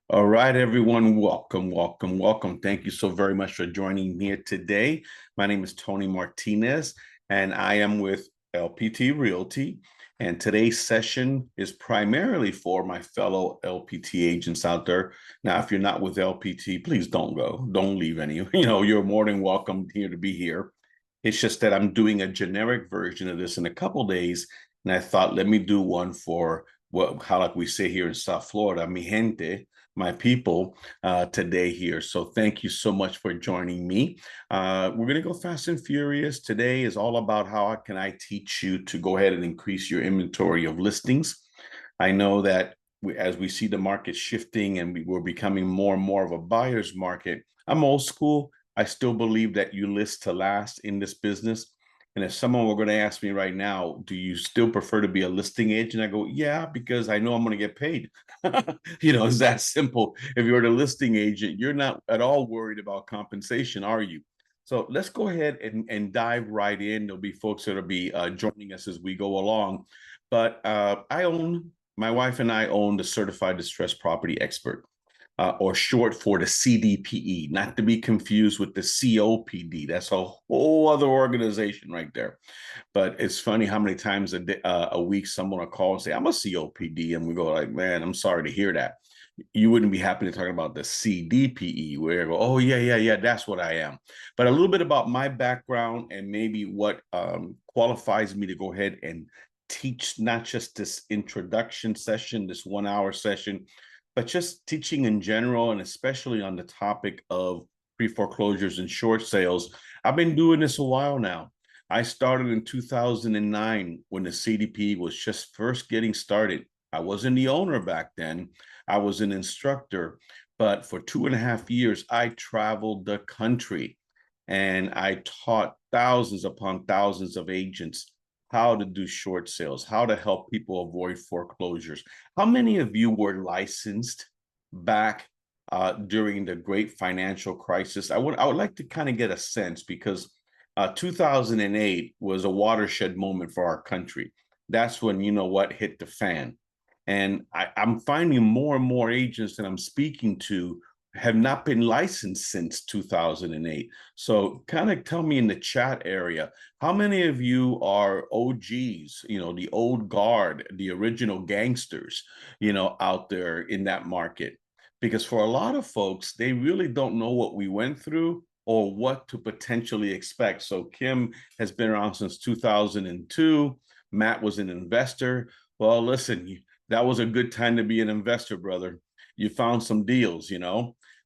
All right, everyone, welcome, welcome, welcome. Thank you so very much for joining me here today. My name is Tony Martinez, and I am with LPT Realty. And today's session is primarily for my fellow LPT agents out there. Now, if you're not with LPT, please don't go. Don't leave any. You're more than welcome here to be here. It's just that I'm doing a generic version of this in a couple days, and I thought, let me do one for how like we say here in South Florida, mi gente, my people today here. So thank you so much for joining me. We're going to go fast and furious. Today is all about how can I teach you to go ahead and increase your inventory of listings. I know that as we see the market shifting and we're becoming more and more of a buyer's market, I'm old school. I still believe that you list to last in this business. And if someone were going to ask me right now, do you still prefer to be a listing agent? I go, yeah, because I know I'm going to get paid. It's that simple. If you're the listing agent, you're not at all worried about compensation, are you? So let's go ahead and dive right in. There'll be folks that'll be joining us as we go along. But my wife and I own the Certified Distressed Property Expert, or short for the CDPE, not to be confused with the COPD. That's a whole other organization right there. But it's funny how many times a week someone will call and say, I'm a COPD. And we go like, man, I'm sorry to hear that. You wouldn't be happy to talk about the CDPE, where I go, oh, yeah, that's what I am. But a little bit about my background and maybe what qualifies me to go ahead and teach not just this introduction session, this 1 hour session, but just teaching in general, and especially on the topic of pre-foreclosures and short sales. I've been doing this a while now. I started in 2009 when the CDP was just first getting started. I wasn't the owner back then. I was an instructor, but for 2.5 years, I traveled the country and I taught thousands upon thousands of agents how to do short sales, how to help people avoid foreclosures. How many of you were licensed back during the great financial crisis? I would like to kind of get a sense, because 2008 was a watershed moment for our country. That's when, what hit the fan. And I'm finding more and more agents that I'm speaking to have not been licensed since 2008. So kind of tell me in the chat area, how many of you are OGs, the old guard, the original gangsters, out there in that market? Because for a lot of folks, they really don't know what we went through or what to potentially expect. So Kim has been around since 2002. Matt was an investor. Well, listen, that was a good time to be an investor, brother. You found some deals,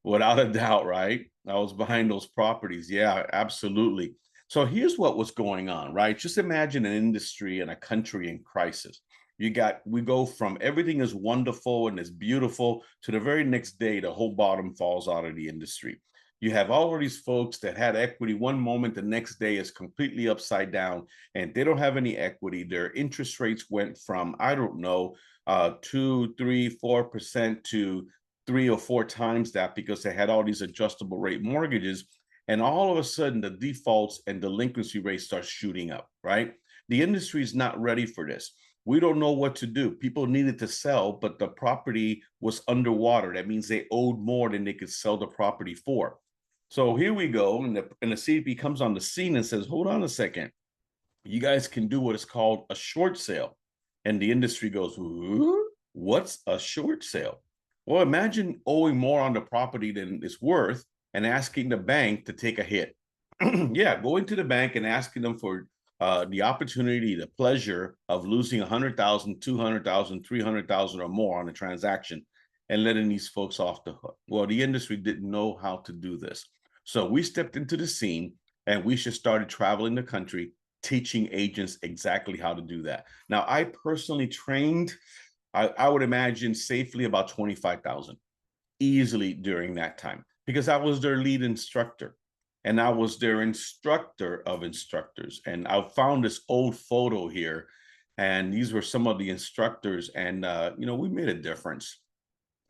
without a doubt, right? I was behind those properties. Yeah, absolutely. So here's what was going on, right? Just imagine an industry and a country in crisis. We go from everything is wonderful and is beautiful to the very next day, the whole bottom falls out of the industry. You have all of these folks that had equity one moment, the next day is completely upside down, and they don't have any equity. Their interest rates went from, I don't know, 2, 3, 4% to 3 or 4 times that, because they had all these adjustable rate mortgages. And all of a sudden, the defaults and delinquency rates start shooting up, right? The industry is not ready for this. We don't know what to do. People needed to sell, but the property was underwater. That means they owed more than they could sell the property for. So here we go, and the CDP comes on the scene and says, hold on a second. You guys can do what is called a short sale. And the industry goes, what's a short sale? Well, imagine owing more on the property than it's worth and asking the bank to take a hit. Yeah, going to the bank and asking them for the opportunity, the pleasure of losing 100,000, 200,000, 300,000 or more on a transaction and letting these folks off the hook. Well, the industry didn't know how to do this. So we stepped into the scene and we just started traveling the country, teaching agents exactly how to do that. Now, I personally trained, I would imagine safely about 25,000 easily during that time, because I was their lead instructor and I was their instructor of instructors. And I found this old photo here, and these were some of the instructors, and we made a difference.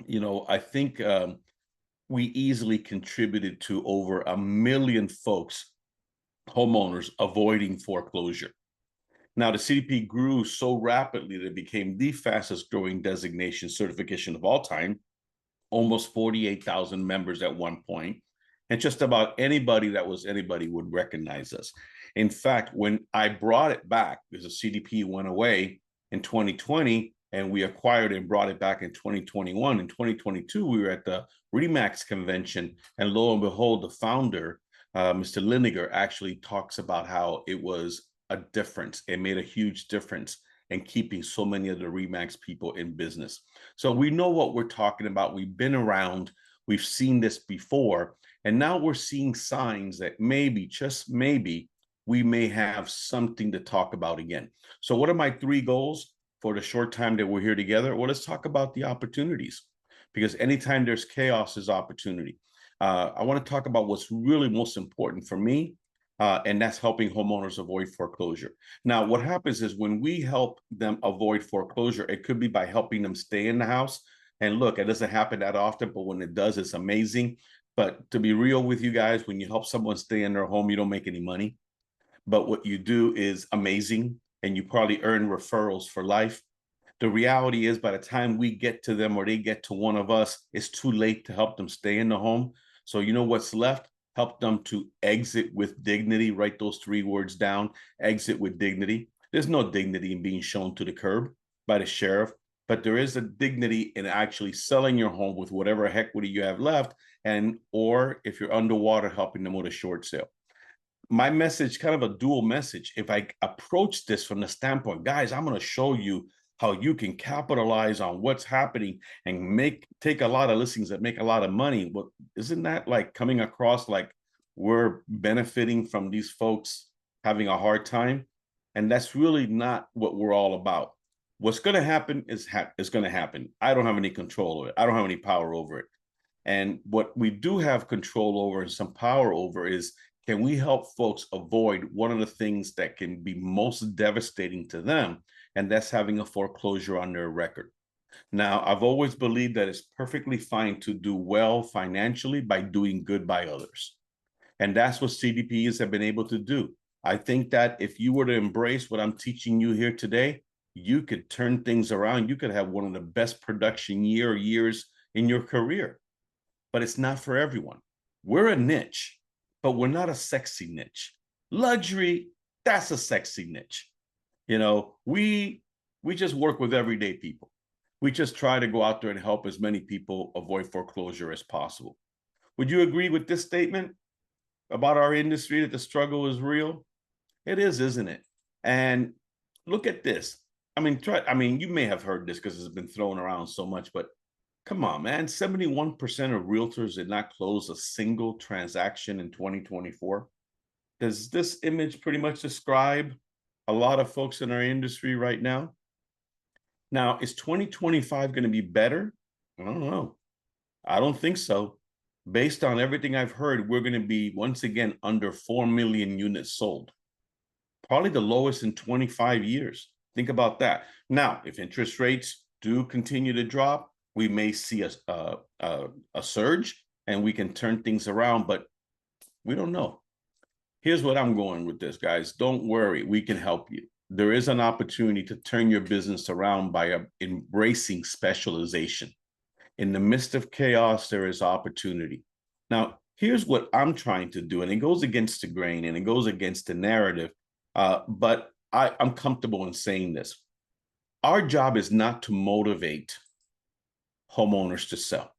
I think we easily contributed to over 1 million folks, homeowners, avoiding foreclosure. Now, the CDP grew so rapidly that it became the fastest growing designation certification of all time, almost 48,000 members at one point, and just about anybody that was anybody would recognize us. In fact, when I brought it back, because the CDPE went away in 2020, and we acquired and brought it back in 2021. In 2022, we were at the RE/MAX convention, and lo and behold, the founder, Mr. Liniger, actually talks about how it was a difference. It made a huge difference in keeping so many of the RE/MAX people in business. So we know what we're talking about. We've been around, we've seen this before, and now we're seeing signs that maybe, just maybe, we may have something to talk about again. So what are my 3 goals for the short time that we're here together? Well, let's talk about the opportunities, because anytime there's chaos, there's opportunity. I want to talk about what's really most important for me, and that's helping homeowners avoid foreclosure. Now, what happens is when we help them avoid foreclosure, it could be by helping them stay in the house. And look, it doesn't happen that often, but when it does, it's amazing. But to be real with you guys, when you help someone stay in their home, you don't make any money. But what you do is amazing, and you probably earn referrals for life. The reality is by the time we get to them or they get to one of us, it's too late to help them stay in the home. So you know what's left? Help them to exit with dignity. Write those 3 words down: exit with dignity. There's no dignity in being shown to the curb by the sheriff, but there is a dignity in actually selling your home with whatever equity you have left, and or if you're underwater, helping them with a short sale. My message, kind of a dual message. If I approach this from the standpoint, guys, I'm going to show you how you can capitalize on what's happening and take a lot of listings that make a lot of money. Well, isn't that like coming across like we're benefiting from these folks having a hard time? And that's really not what we're all about. What's going to happen is going to happen. I don't have any control over it. I don't have any power over it. And what we do have control over and some power over is, can we help folks avoid one of the things that can be most devastating to them, and that's having a foreclosure on their record. Now, I've always believed that it's perfectly fine to do well financially by doing good by others. And that's what CDPEs have been able to do. I think that if you were to embrace what I'm teaching you here today, you could turn things around. You could have one of the best production years in your career. But it's not for everyone. We're a niche, but we're not a sexy niche. Luxury, that's a sexy niche. You know, we just work with everyday people. We just try to go out there and help as many people avoid foreclosure as possible. Would you agree with this statement about our industry, that the struggle is real? It is, isn't it? And look at this. I mean, you may have heard this because it's been thrown around so much, but come on, man. 71% of realtors did not close a single transaction in 2024. Does this image pretty much describe a lot of folks in our industry right now? Now, is 2025 going to be better? I don't know. I don't think so. Based on everything I've heard, we're going to be once again under 4 million units sold. Probably the lowest in 25 years. Think about that. Now, if interest rates do continue to drop, we may see a surge and we can turn things around, but we don't know. Here's what I'm going with this, guys. Don't worry, we can help you. There is an opportunity to turn your business around by embracing specialization. In the midst of chaos, there is opportunity. Now, here's what I'm trying to do, and it goes against the grain and it goes against the narrative, but I'm comfortable in saying this. Our job is not to motivate homeowners to sell.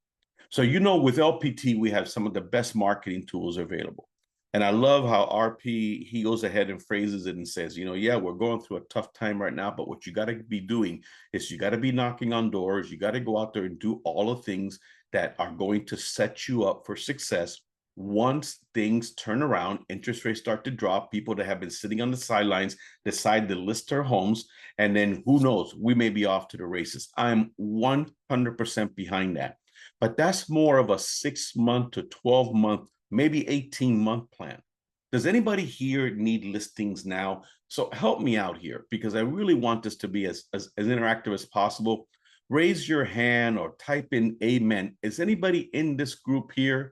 So, you know, with LPT, we have some of the best marketing tools available. And I love how RP, he goes ahead and phrases it and says, you know, yeah, we're going through a tough time right now, but what you got to be doing is you got to be knocking on doors. You got to go out there and do all the things that are going to set you up for success. Once things turn around, interest rates start to drop, people that have been sitting on the sidelines decide to list their homes, and then who knows, we may be off to the races. I'm 100% behind that. But that's more of a 6-month to 12-month, maybe 18-month plan. Does anybody here need listings now? So help me out here, because I really want this to be as interactive as possible. Raise your hand or type in amen. Is anybody in this group here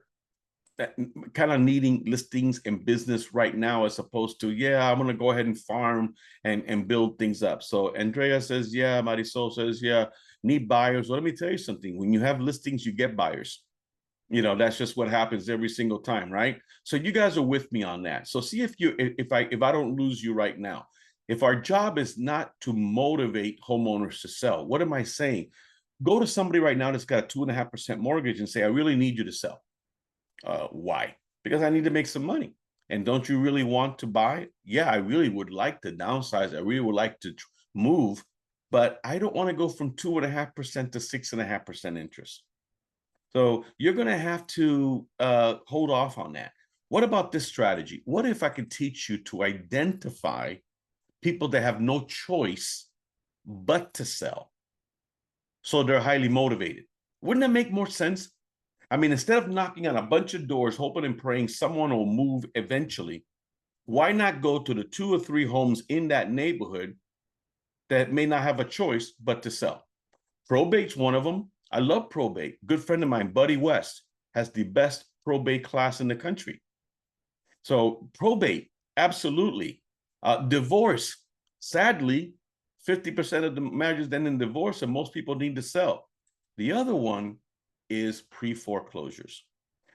that kind of needing listings in business right now, as opposed to, yeah, I'm going to go ahead and farm and build things up? So Andrea says, yeah. Marisol says, yeah. need buyers. Well, let me tell you something. When you have listings, you get buyers. You know, that's just what happens every single time, right? So you guys are with me on that. So see if I don't lose you right now. If our job is not to motivate homeowners to sell, what am I saying? Go to somebody right now that's got a 2.5% mortgage and say, I really need you to sell. Why? Because I need to make some money. And don't you really want to buy? Yeah, I really would like to downsize. I really would like to move, but I don't want to go from 2.5% to 6.5% interest. So you're going to have to hold off on that. What about this strategy? What if I could teach you to identify people that have no choice but to sell? So they're highly motivated. Wouldn't that make more sense? I mean, instead of knocking on a bunch of doors, hoping and praying someone will move eventually, why not go to the 2 or 3 homes in that neighborhood that may not have a choice but to sell? Probate's one of them. I love probate. Good friend of mine, Buddy West, has the best probate class in the country. So probate, absolutely. Divorce, sadly, 50% of the marriages end in divorce, and most people need to sell. The other one is pre-foreclosures.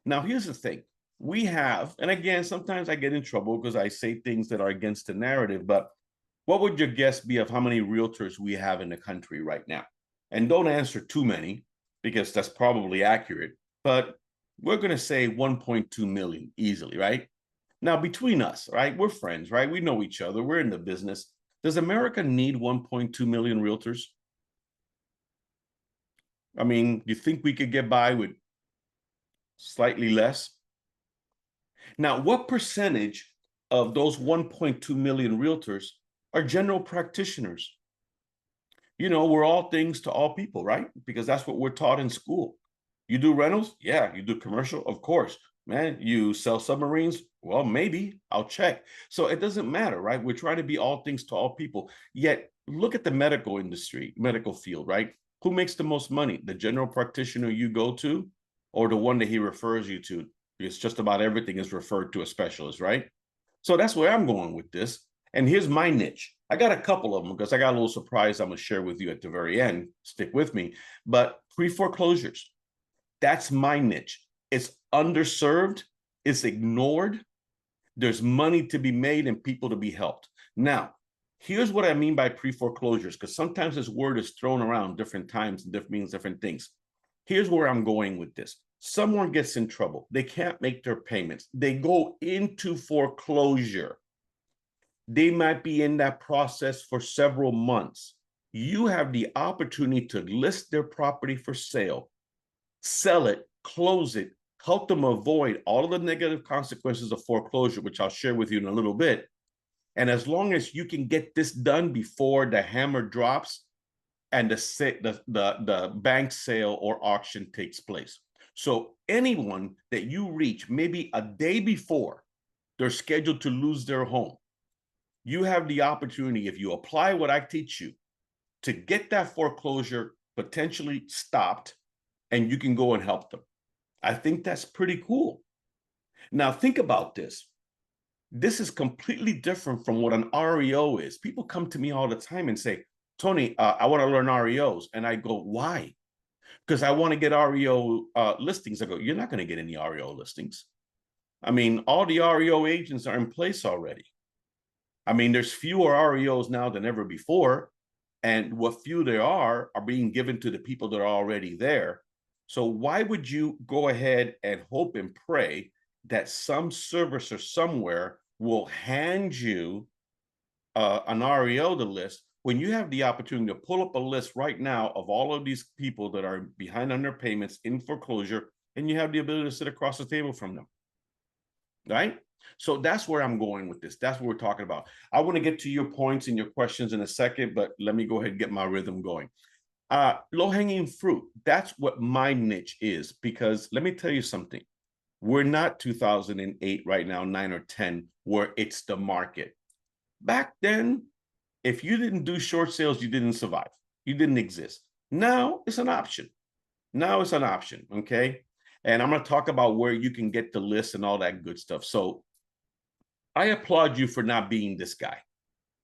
Now, here's the thing. We have, and again, sometimes I get in trouble because I say things that are against the narrative, but what would your guess be of how many realtors we have in the country right now? And don't answer too many, because that's probably accurate, but we're going to say 1.2 million easily, right? Now, between us, right, we're friends, right? We know each other. We're in the business. Does America need 1.2 million realtors? I mean, you think we could get by with slightly less? Now, what percentage of those 1.2 million realtors are general practitioners? You know, we're all things to all people, right? Because that's what we're taught in school. You do rentals? Yeah. You do commercial? Of course. Man, you sell submarines? Well, maybe. I'll check. So it doesn't matter, right? We're trying to be all things to all people. Yet look at the medical industry, medical field, right? Who makes the most money? The general practitioner you go to, or the one that he refers you to? Because just about everything is referred to a specialist, right? So that's where I'm going with this. And here's my niche. I got a couple of them because I got a little surprise I'm going to share with you at the very end. Stick with me. But pre-foreclosures, that's my niche. It's underserved. It's ignored. There's money to be made and people to be helped. Now, here's what I mean by pre-foreclosures, because sometimes this word is thrown around different times and means different things. Here's where I'm going with this. Someone gets in trouble. They can't make their payments. They go into foreclosure. They might be in that process for several months. You have the opportunity to list their property for sale, sell it, close it, help them avoid all of the negative consequences of foreclosure, which I'll share with you in a little bit. And as long as you can get this done before the hammer drops and the bank sale or auction takes place. So anyone that you reach maybe a day before they're scheduled to lose their home, you have the opportunity, if you apply what I teach you, to get that foreclosure potentially stopped, and you can go and help them. I think that's pretty cool. Now, think about this. This is completely different from what an REO is. People come to me all the time and say, Tony, I want to learn REOs. And I go, why? Because I want to get REO listings. I go, you're not going to get any REO listings. I mean, all the REO agents are in place already. I mean, there's fewer REOs now than ever before. And what few there are being given to the people that are already there. So why would you go ahead and hope and pray that some servicer somewhere will hand you an REO to list when you have the opportunity to pull up a list right now of all of these people that are behind on their payments in foreclosure, and you have the ability to sit across the table from them, right? So that's where I'm going with this. That's what we're talking about. I want to get to your points and your questions in a second, but let me go ahead and get my rhythm going. Low-hanging fruit, that's what my niche is, because let me tell you something. We're not 2008 right now, 9 or 10, where it's the market. Back then, if you didn't do short sales, you didn't survive. You didn't exist. Now it's an option. Now it's an option, okay? And I'm going to talk about where you can get the list and all that good stuff. So I applaud you for not being this guy.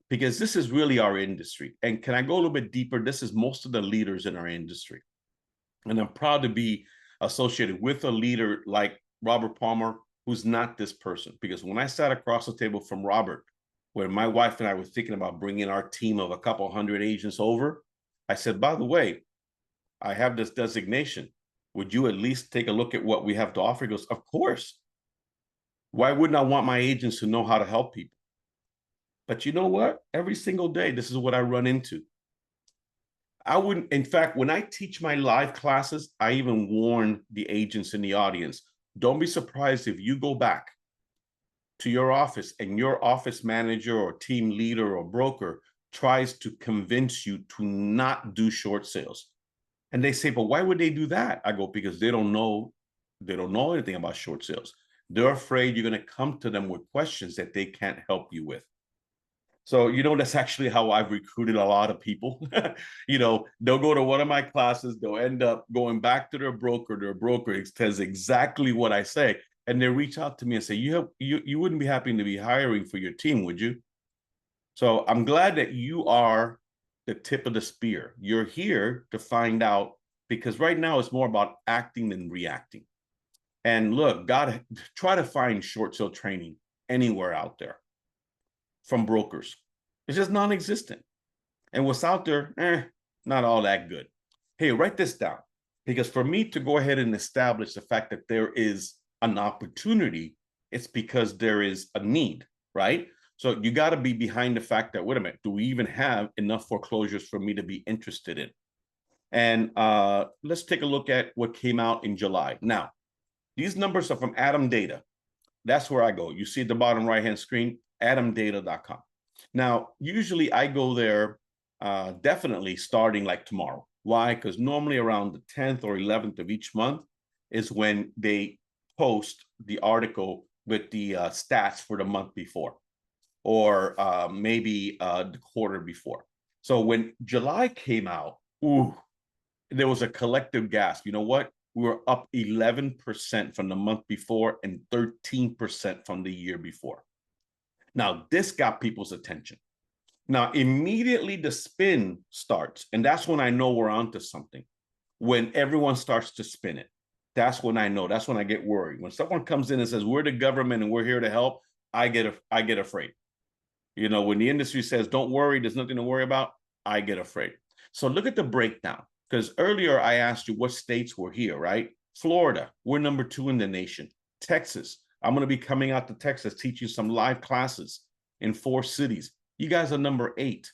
because this is really our industry. And can I go a little bit deeper? This is most of the leaders in our industry. And I'm proud to be associated with a leader like Robert Palmer, who's not this person. Because when I sat across the table from Robert, where my wife and I were thinking about bringing our team of a couple hundred agents over, I said, by the way, I have this designation. Would you at least take a look at what we have to offer? He goes, of course. Why wouldn't I want my agents to know how to help people? But you know what? Every single day, this is what I run into. I wouldn't, in fact, when I teach my live classes, I even warn the agents in the audience, don't be surprised if you go back to your office and your office manager or team leader or broker tries to convince you to not do short sales. And they say, but why would they do that? I go, because they don't know anything about short sales. They're afraid you're going to come to them with questions that they can't help you with. So, that's actually how I've recruited a lot of people. They'll go to one of my classes, they'll end up going back to their broker says exactly what I say. And they reach out to me and say, you wouldn't be happy to be hiring for your team, would you? So I'm glad that you are the tip of the spear. You're here to find out, because right now it's more about acting than reacting. And look, God, try to find short sale training anywhere out there from brokers. It's just non-existent. And what's out there, not all that good. Hey, write this down, because for me to go ahead and establish the fact that there is an opportunity, it's because there is a need, right? So you got to be behind the fact that, wait a minute, do we even have enough foreclosures for me to be interested in? And let's take a look at what came out in July. Now, these numbers are from Adam Data. That's where I go. You see at the bottom right-hand screen, adamdata.com. Now, usually I go there definitely starting like tomorrow. Why? Because normally around the 10th or 11th of each month is when they post the article with the stats for the month before, or maybe the quarter before. So when July came out, there was a collective gasp. You know what? We were up 11% from the month before and 13% from the year before. Now, this got people's attention. Now, immediately the spin starts, and that's when I know we're onto something. When everyone starts to spin it, that's when I know. That's when I get worried. When someone comes in and says, we're the government and we're here to help, I get afraid. When the industry says, don't worry, there's nothing to worry about, I get afraid. So look at the breakdown, because earlier I asked you what states were here, right? Florida, we're number 2 in the nation. Texas, I'm going to be coming out to Texas, teaching some live classes in 4 cities. You guys are number 8.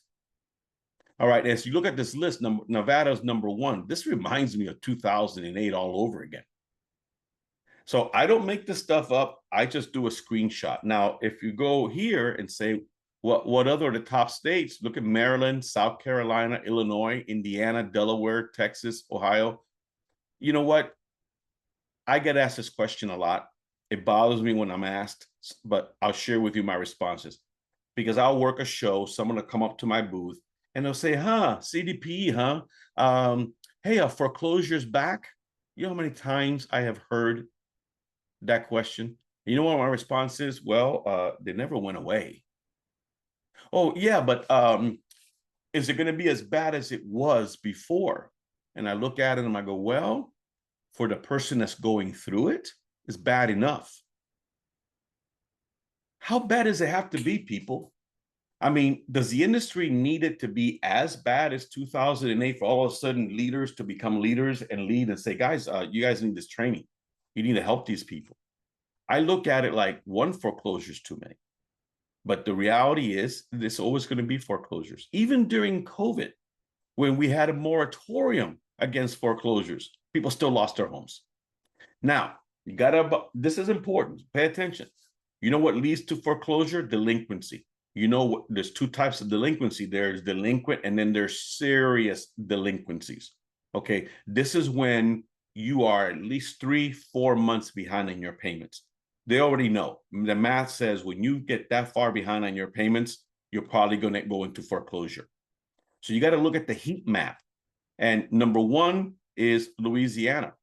All right, as you look at this list, Nevada's number 1. This reminds me of 2008 all over again. So I don't make this stuff up. I just do a screenshot. Now, if you go here and say, what other are the top states? Look at Maryland, South Carolina, Illinois, Indiana, Delaware, Texas, Ohio. You know what? I get asked this question a lot. It bothers me when I'm asked, but I'll share with you my responses. Because I'll work a show, someone will come up to my booth and they'll say, CDPE, hey, foreclosures back? You know how many times I have heard that question? You know what my response is? Well, they never went away. Oh, yeah, but is it going to be as bad as it was before? And I look at it and I go, well, for the person that's going through it, it's bad enough. How bad does it have to be, people? I mean, does the industry need it to be as bad as 2008 for all of a sudden leaders to become leaders and lead and say, guys, you guys need this training. You need to help these people. I look at it like one foreclosure is too many. But the reality is there's always going to be foreclosures. Even during COVID, when we had a moratorium against foreclosures, people still lost their homes. Now, this is important. Pay attention. You know what leads to foreclosure? Delinquency. There's 2 types of delinquency. There's delinquent and then there's serious delinquencies. Okay. This is when you are at least 3-4 months behind in your payments. They already know. The math says when you get that far behind on your payments, you're probably going to go into foreclosure. So you got to look at the heat map. And number 1 is Louisiana.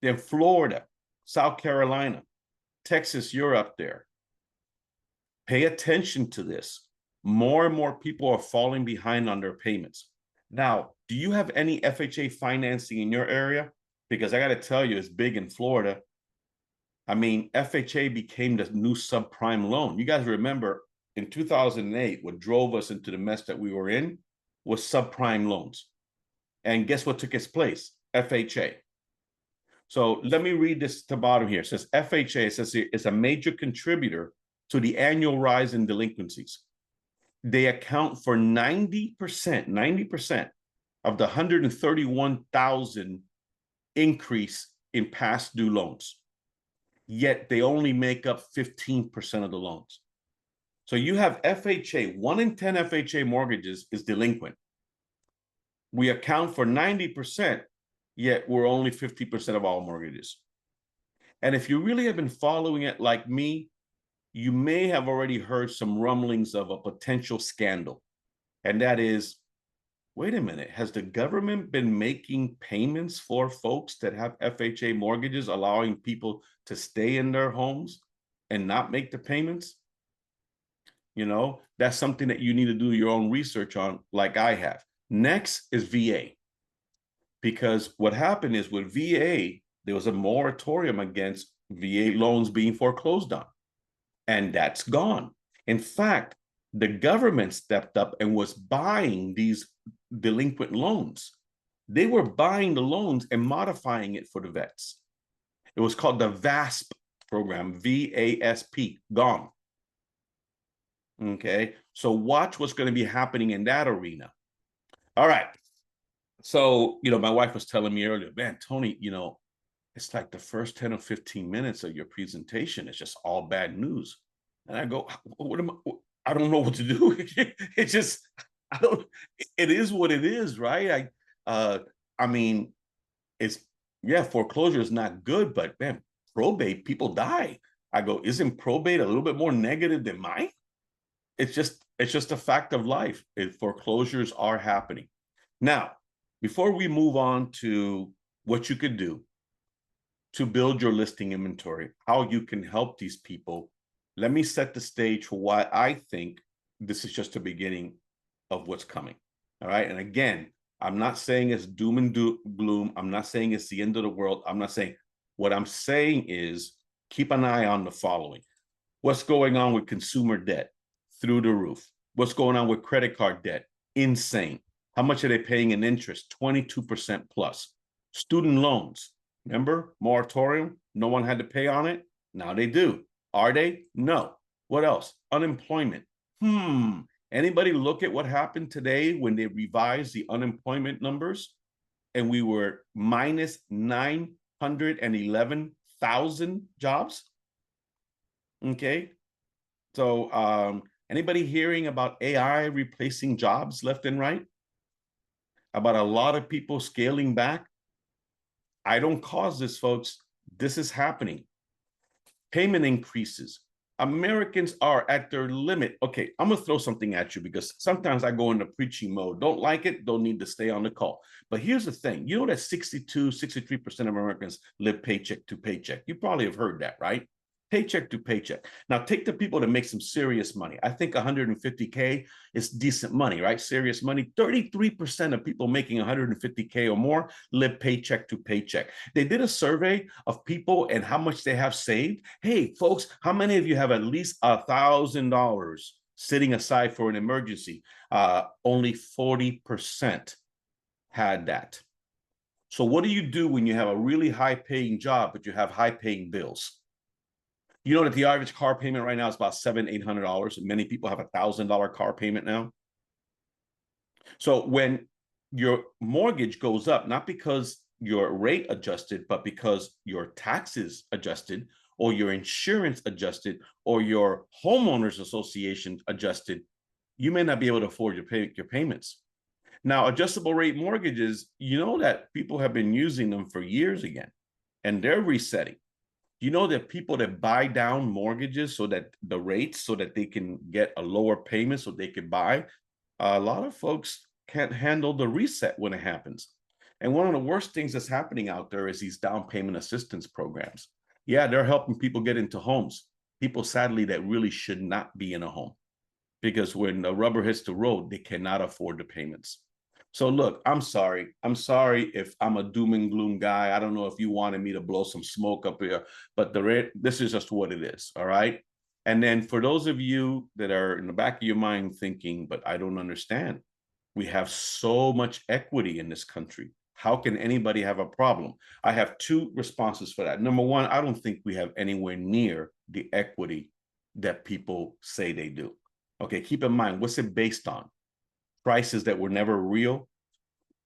Then Florida, South Carolina, Texas, you're up there. Pay attention to this. more and more people are falling behind on their payments. Now, do you have any FHA financing in your area? Because I got to tell you, it's big in Florida. I mean, FHA became the new subprime loan. You guys remember in 2008, what drove us into the mess that we were in was subprime loans. And guess what took its place? FHA. So let me read this to the bottom here. It says FHA, it says it's a major contributor to the annual rise in delinquencies. They account for 90% of the 131,000 increase in past due loans. Yet they only make up 15% of the loans. So you have FHA, 1 in 10 FHA mortgages is delinquent. We account for 90%, yet we're only 50% of all mortgages. And if you really have been following it like me, you may have already heard some rumblings of a potential scandal. And that is, wait a minute, has the government been making payments for folks that have FHA mortgages, allowing people to stay in their homes and not make the payments? You know, that's something that you need to do your own research on, like I have. Next is VA. Because what happened is with VA, there was a moratorium against VA loans being foreclosed on. And that's gone. In fact, the government stepped up and was buying these delinquent loans. They were buying the loans and modifying it for the vets. It was called the VASP program, VASP, gone. Okay, so watch what's going to be happening in that arena. All right. So, you know, my wife was telling me earlier, man, Tony, you know, it's like the first 10 or 15 minutes of your presentation is just all bad news. And I go, I don't know what to do. It just, it is what it is, right? I mean, yeah, foreclosure is not good, but man, probate, people die. I go, isn't probate a little bit more negative than mine? It's just a fact of life. Foreclosures are happening. Now, before we move on to what you could do to build your listing inventory, how you can help these people, let me set the stage for why I think this is just the beginning of what's coming. All right. And again, I'm not saying it's doom and gloom. I'm not saying it's the end of the world. I'm not saying, what I'm saying is keep an eye on the following. What's going on with consumer debt? Through the roof. What's going on with credit card debt? Insane. How much are they paying in interest? 22% plus. Student loans. Remember, moratorium? No one had to pay on it. Now they do. Are they? No. What else? Unemployment. Anybody look at what happened today when they revised the unemployment numbers and we were minus 911,000 jobs? Okay. So anybody hearing about AI replacing jobs left and right? About a lot of people scaling back? I don't cause this, folks. This is happening. Payment increases. Americans are at their limit. Okay, I'm going to throw something at you because sometimes I go into preaching mode. Don't like it, don't need to stay on the call. But here's the thing. You know that 63% of Americans live paycheck to paycheck. You probably have heard that, right? Paycheck to paycheck. Now, take the people that make some serious money. I think 150K is decent money, right? Serious money. 33% of people making 150K or more live paycheck to paycheck. They did a survey of people and how much they have saved. Hey, folks, how many of you have at least $1,000 sitting aside for an emergency? Only 40% had that. So what do you do when you have a really high-paying job, but you have high-paying bills? You know that the average car payment right now is about $700-800. Many people have $1,000 car payment now. So when your mortgage goes up, not because your rate adjusted, but because your taxes adjusted, or your insurance adjusted, or your homeowners association adjusted, you may not be able to afford your payments. Now, adjustable rate mortgages, you know that people have been using them for years again, and they're resetting. You know that people that buy down mortgages so that the rates so that they can get a lower payment so they can buy, a lot of folks can't handle the reset when it happens. And one of the worst things that's happening out there is these down payment assistance programs. Yeah, they're helping people get into homes. People, sadly, that really should not be in a home because when the rubber hits the road, they cannot afford the payments. So look, I'm sorry. I'm sorry if I'm a doom and gloom guy. I don't know if you wanted me to blow some smoke up here, but this is just what it is. All right. And then for those of you that are in the back of your mind thinking, but I don't understand, we have so much equity in this country. How can anybody have a problem? I have two responses for that. Number one, I don't think we have anywhere near the equity that people say they do. Okay, keep in mind, what's it based on? Prices that were never real.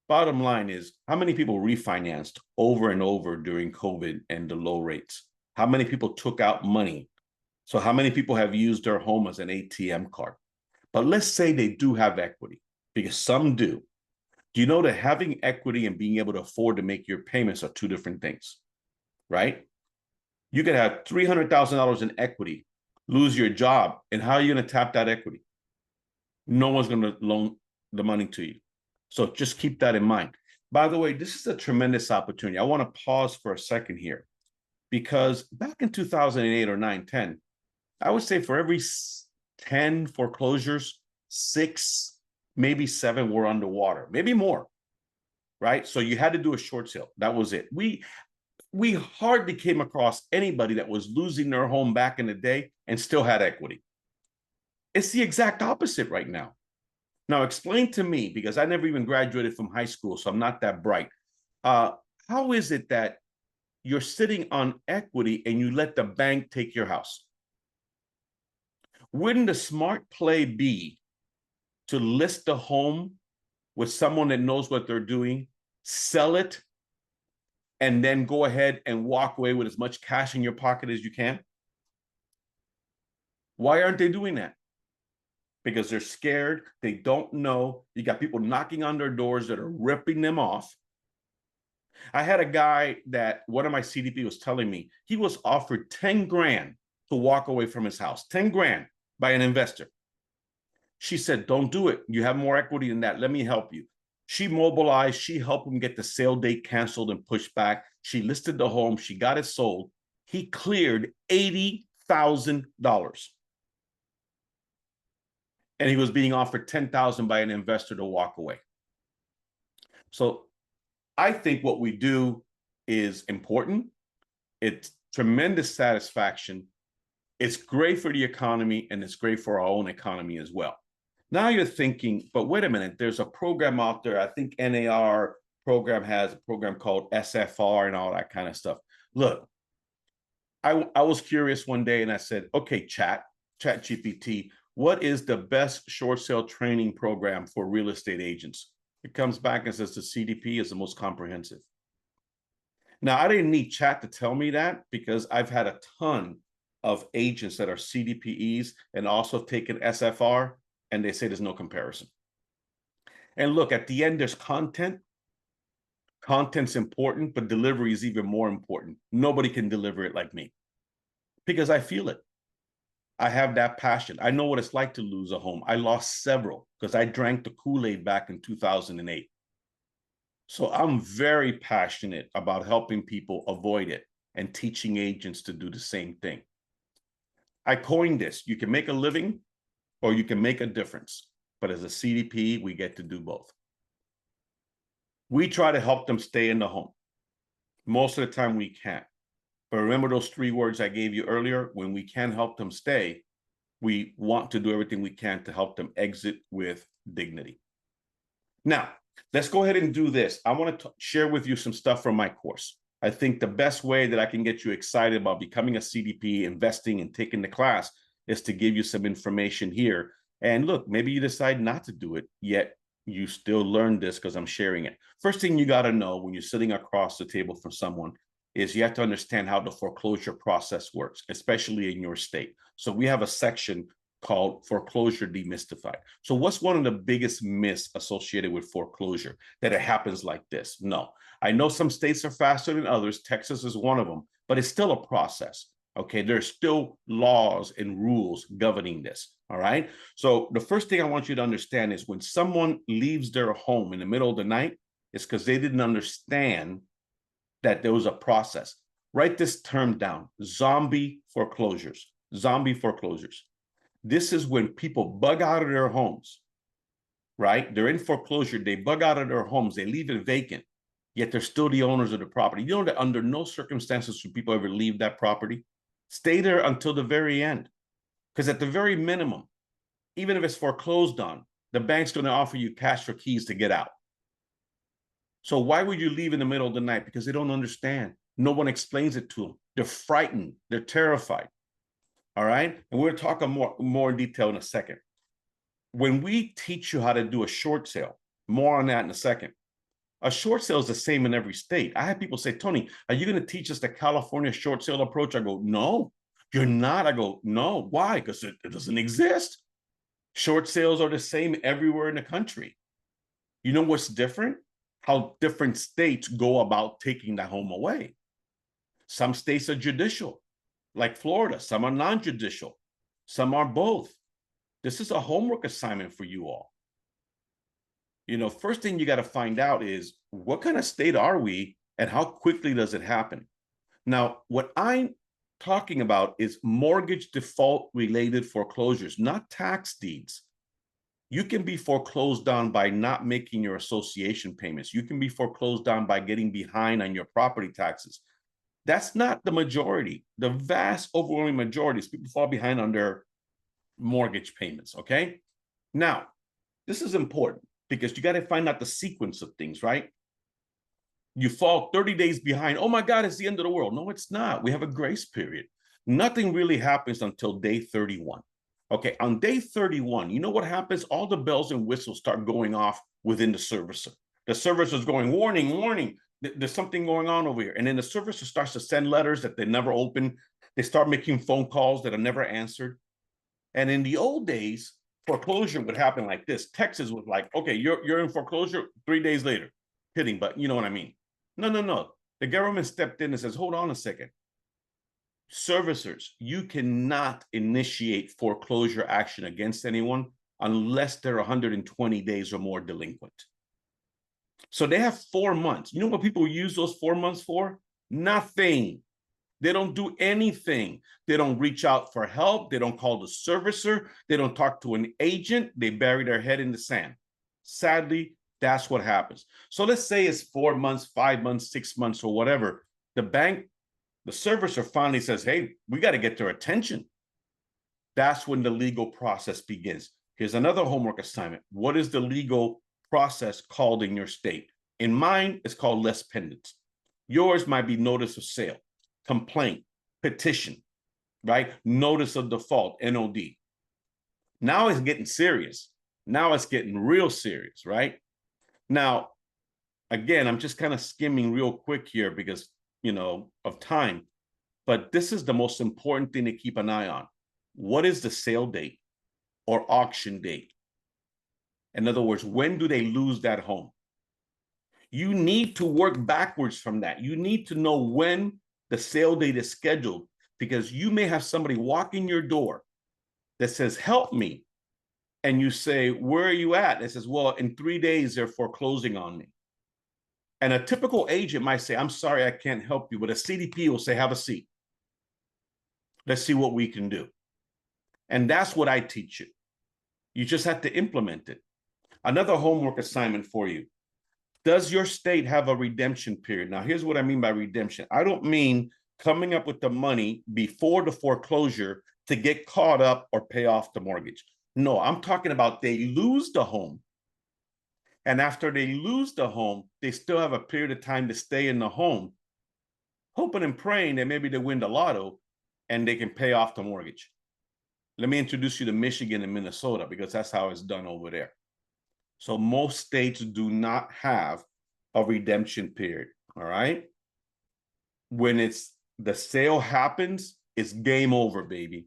Bottom line is, how many people refinanced over and over during COVID and the low rates? How many people took out money? So how many people have used their home as an ATM card? But let's say they do have equity, because some do. Do you know that having equity and being able to afford to make your payments are two different things, right? You could have $300,000 in equity, lose your job, and how are you going to tap that equity? No one's going to loan the money to you. So just keep that in mind. By the way, this is a tremendous opportunity. I want to pause for a second here, because back in 2008 or 9, 10, I would say for every 10 foreclosures, 6, maybe 7 were underwater, maybe more, right? So you had to do a short sale. That was it. We hardly came across anybody that was losing their home back in the day and still had equity. It's the exact opposite right now. Now, explain to me, because I never even graduated from high school, so I'm not that bright. How is it that you're sitting on equity and you let the bank take your house? Wouldn't the smart play be to list the home with someone that knows what they're doing, sell it, and then go ahead and walk away with as much cash in your pocket as you can? Why aren't they doing that? Because they're scared. They don't know. You got people knocking on their doors that are ripping them off. I had a guy that one of my CDP was telling me he was offered 10 grand to walk away from his house, 10 grand by an investor. She said, don't do it. You have more equity than that. Let me help you. She mobilized. She helped him get the sale date canceled and pushed back. She listed the home. She got it sold. He cleared $80,000. And he was being offered 10,000 by an investor to walk away. So I think what we do is important. It's tremendous satisfaction. It's great for the economy, and it's great for our own economy as well. Now you're thinking, but wait a minute, there's a program out there. I think NAR program has a program called SFR and all that kind of stuff. Look, I was curious one day and I said, okay, chat GPT, what is the best short sale training program for real estate agents? It comes back and says the CDPE is the most comprehensive. Now, I didn't need chat to tell me that, because I've had a ton of agents that are CDPEs and also taken SFR, and they say there's no comparison. And look, at the end, there's content. Content's important, but delivery is even more important. Nobody can deliver it like me, because I feel it. I have that passion. I know what it's like to lose a home. I lost several because I drank the Kool-Aid back in 2008. So I'm very passionate about helping people avoid it and teaching agents to do the same thing. I coined this: you can make a living or you can make a difference. But as a CDP, we get to do both. We try to help them stay in the home. Most of the time we can't. But remember those 3 words I gave you earlier? When we can help them stay, we want to do everything we can to help them exit with dignity. Now, let's go ahead and do this. I want to share with you some stuff from my course. I think the best way that I can get you excited about becoming a CDP, investing, and taking the class is to give you some information here. And look, maybe you decide not to do it, yet you still learn this because I'm sharing it. First thing you got to know when you're sitting across the table from someone is you have to understand how the foreclosure process works, especially in your state. So we have a section called Foreclosure Demystified. So what's one of the biggest myths associated with foreclosure? That it happens like this? No. I know some states are faster than others. Texas is one of them, but it's still a process. Okay, there's still laws and rules governing this. All right. So the first thing I want you to understand is when someone leaves their home in the middle of the night, it's because they didn't understand that there was a process. Write this term down: zombie foreclosures. Zombie foreclosures. This is when people bug out of their homes, right? They're in foreclosure. They bug out of their homes. They leave it vacant, yet they're still the owners of the property. You know that under no circumstances should people ever leave that property. Stay there until the very end. Because at the very minimum, even if it's foreclosed on, the bank's going to offer you cash for keys to get out. So why would you leave in the middle of the night? Because they don't understand. No one explains it to them. They're frightened. They're terrified. All right. And we'll talk more in detail in a second. When we teach you how to do a short sale, more on that in a second. A short sale is the same in every state. I have people say, Tony, are you going to teach us the California short sale approach? I go, no, you're not. I go, no. Why? Because it doesn't exist. Short sales are the same everywhere in the country. You know what's different? How different states go about taking the home away. Some states are judicial, like Florida. Some are non-judicial. Some are both. This is a homework assignment for you all. You know, first thing you got to find out is what kind of state are we and how quickly does it happen? Now, what I'm talking about is mortgage default related foreclosures, not tax deeds. You can be foreclosed on by not making your association payments. You can be foreclosed on by getting behind on your property taxes. That's not the majority. The vast overwhelming majority is people fall behind on their mortgage payments, okay? Now, this is important because you got to find out the sequence of things, right? You fall 30 days behind. Oh my God, it's the end of the world. No, it's not. We have a grace period. Nothing really happens until day 31. Okay, on day 31, you know what happens? All the bells and whistles start going off within the servicer. The servicer is going, warning, warning, there's something going on over here. And then the servicer starts to send letters that they never open. They start making phone calls that are never answered. And in the old days, foreclosure would happen like this. Texas was like, okay, you're in foreclosure 3 days later. Kidding, but you know what I mean. No. The government stepped in and says, hold on a second. Servicers, you cannot initiate foreclosure action against anyone unless they're 120 days or more delinquent. So they have 4 months. You know what people use those 4 months for? Nothing. They don't do anything. They don't reach out for help. They don't call the servicer. They don't talk to an agent. They bury their head in the sand. Sadly, that's what happens. So let's say it's 4 months, 5 months, 6 months, or whatever. The servicer finally says, hey, we got to get their attention. That's when the legal process begins. Here's another homework assignment. What is the legal process called in your state? In mine, it's called les pendants. Yours might be notice of sale, complaint, petition, right? Notice of default, NOD. Now it's getting serious. Now it's getting real serious, right? Now, again, I'm just kind of skimming real quick here because, you know, of time, but this is the most important thing to keep an eye on. What is the sale date or auction date? In other words, when do they lose that home? You need to work backwards from that. You need to know when the sale date is scheduled because you may have somebody walk in your door that says, help me. And you say, where are you at? And it says, well, in 3 days, they're foreclosing on me. And a typical agent might say, I'm sorry, I can't help you. But a CDPE will say, have a seat. Let's see what we can do. And that's what I teach you. You just have to implement it. Another homework assignment for you. Does your state have a redemption period? Now, here's what I mean by redemption. I don't mean coming up with the money before the foreclosure to get caught up or pay off the mortgage. No, I'm talking about they lose the home. And after they lose the home, they still have a period of time to stay in the home, hoping and praying that maybe they win the lotto and they can pay off the mortgage. Let me introduce you to Michigan and Minnesota because that's how it's done over there. So most states do not have a redemption period, all right? When the sale happens, it's game over, baby.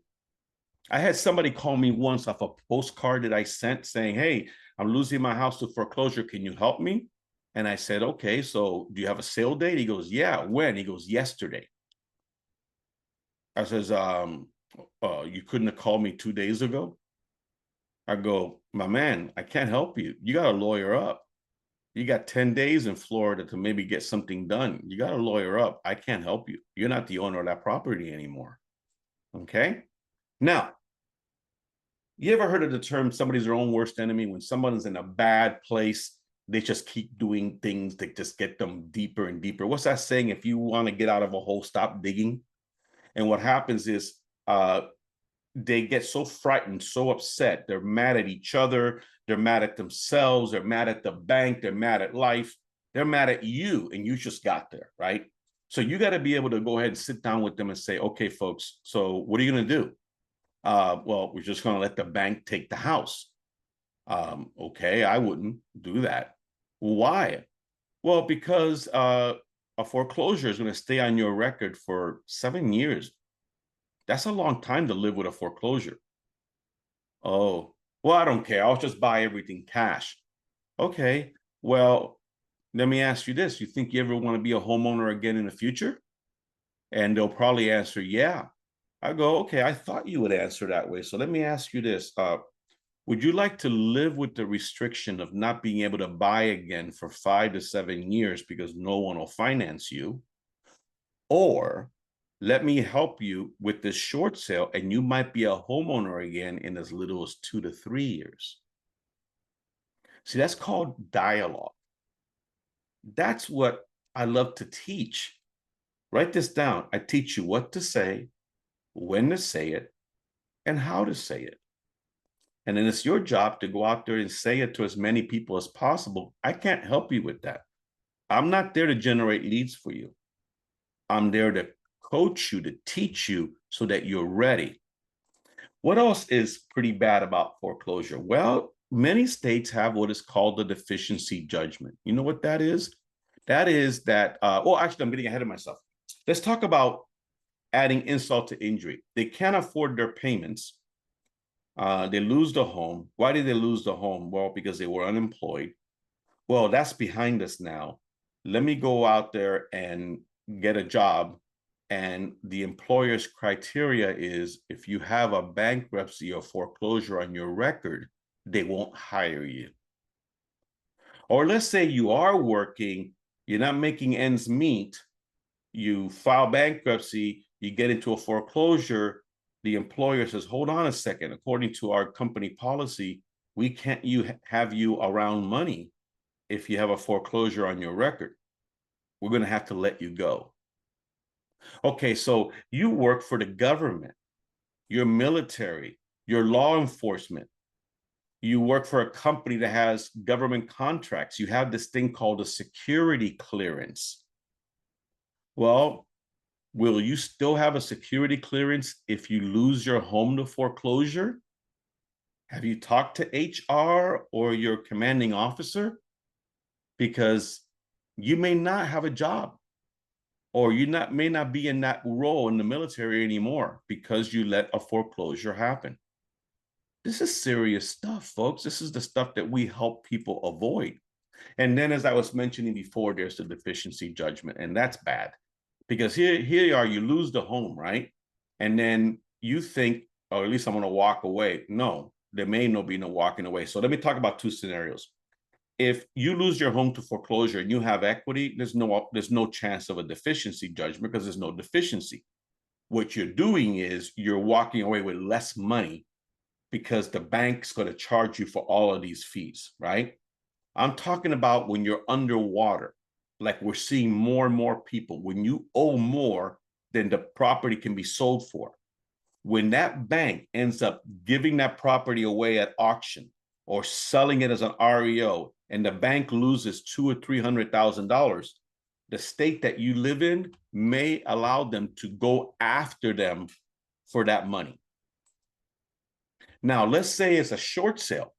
I had somebody call me once off a postcard that I sent saying, hey, I'm losing my house to foreclosure. Can you help me? And I said, okay, so do you have a sale date? He goes, yeah, when? He goes, yesterday. I says, you couldn't have called me 2 days ago? I go, my man, I can't help you. You got to lawyer up. You got 10 days in Florida to maybe get something done. You got to lawyer up. I can't help you. You're not the owner of that property anymore. Okay? Now, You ever heard of the term somebody's their own worst enemy? When someone's in a bad place, they just keep doing things that just get them deeper and deeper. What's that saying? If you want to get out of a hole, stop digging. And what happens is they get so frightened, so upset. They're mad at each other. They're mad at themselves. They're mad at the bank. They're mad at life. They're mad at you, and you just got there, right? So you got to be able to go ahead and sit down with them and say, okay, folks, so what are you going to do? Well, we're just going to let the bank take the house. Okay, I wouldn't do that. Why? Well, because a foreclosure is going to stay on your record for 7 years. That's a long time to live with a foreclosure. Oh, well, I don't care. I'll just buy everything cash. Okay, well, let me ask you this. You think you ever want to be a homeowner again in the future? And they'll probably answer, yeah. I go, okay, I thought you would answer that way. So let me ask you this. Would you like to live with the restriction of not being able to buy again for 5 to 7 years because no one will finance you? Or let me help you with this short sale and you might be a homeowner again in as little as 2 to 3 years. See, that's called dialogue. That's what I love to teach. Write this down. I teach you what to say, when to say it, and how to say it. And then it's your job to go out there and say it to as many people as possible. I can't help you with that. I'm not there to generate leads for you. I'm there to coach you, to teach you so that you're ready. What else is pretty bad about foreclosure? Well, many states have what is called the deficiency judgment. You know what that is? That is that, well, actually, I'm getting ahead of myself. Let's talk about adding insult to injury. They can't afford their payments. They lose the home. Why did they lose the home? Well, because they were unemployed. Well, that's behind us now. Let me go out there and get a job. And the employer's criteria is if you have a bankruptcy or foreclosure on your record, they won't hire you. Or let's say you are working, you're not making ends meet, you file bankruptcy, you get into a foreclosure, the employer says, hold on a second, according to our company policy, we can't have you around money if you have a foreclosure on your record. We're going to have to let you go. Okay, so you work for the government, you're military, you're law enforcement, you work for a company that has government contracts, you have this thing called a security clearance. Well, will you still have a security clearance if you lose your home to foreclosure? Have you talked to HR or your commanding officer? Because you may not have a job, or you may not be in that role in the military anymore because you let a foreclosure happen. This is serious stuff, folks. This is the stuff that we help people avoid. And then, as I was mentioning before, there's the deficiency judgment, and that's bad. Because here you are, you lose the home, right? And then you think, or at least I'm going to walk away. No, there may not be no walking away. So let me talk about two scenarios. If you lose your home to foreclosure and you have equity, there's no chance of a deficiency judgment because there's no deficiency. What you're doing is you're walking away with less money because the bank's going to charge you for all of these fees, right? I'm talking about when you're underwater, like we're seeing more and more people. When you owe more than the property can be sold for, when that bank ends up giving that property away at auction or selling it as an REO, and the bank loses $200,000 or $300,000, the state that you live in may allow them to go after them for that money. Now, let's say it's a short sale.